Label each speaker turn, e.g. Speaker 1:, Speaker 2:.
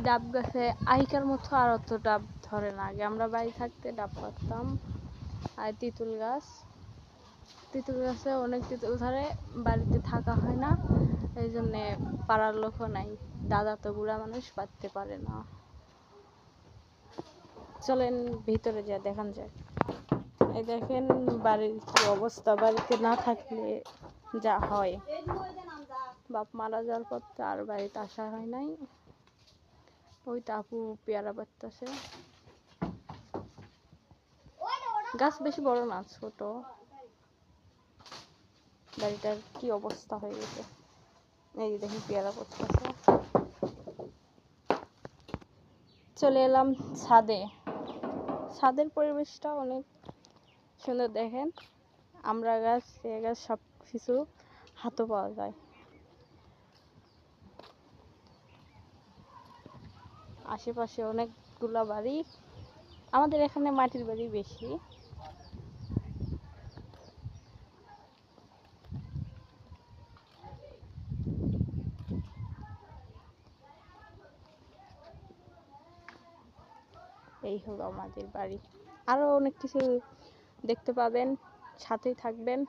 Speaker 1: ডাব গাছে আহিকার মতো আর অত ডাব ধরে না। আগে আমরা বাড়ি থাকতে ডাব পারতাম। আর তেঁতুল গাছে অনেক তেঁতুল ধরে, বাড়িতে থাকা হয় না, এই জন্যে পাড়ার লোকও নাই। দাদা তো বুড়া মানুষ, পারতে পারে না। চলেন ভিতরে যা দেখান যায়। এই দেখেন বাড়ির কি অবস্থা। বাড়িতে না থাকলে যা হয়, বাপ মারা যাওয়ার পর তো আর বাড়িতে আসা হয় নাই। ওই আপু পেয়ারা পাড়তেছে। গাছ বেশি বড় না, ছোট। বাড়িটার কি অবস্থা হয়ে গেছে। এই দেখি পেয়ারা পাড়তেছে। চলে এলাম ছাদে। ছাদের পরিবেশটা অনেক সুন্দর। দেখেন আমরা গাছ, এ গাছ, সব কিছু হাতও পাওয়া যায়। আশেপাশে অনেকগুলা বাড়ি। আমাদের এখানে মাটির বাড়ি বেশি। এই হলো আমাদের বাড়ি। আরো অনেক কিছু দেখতে পাবেন, সাথেই থাকবেন।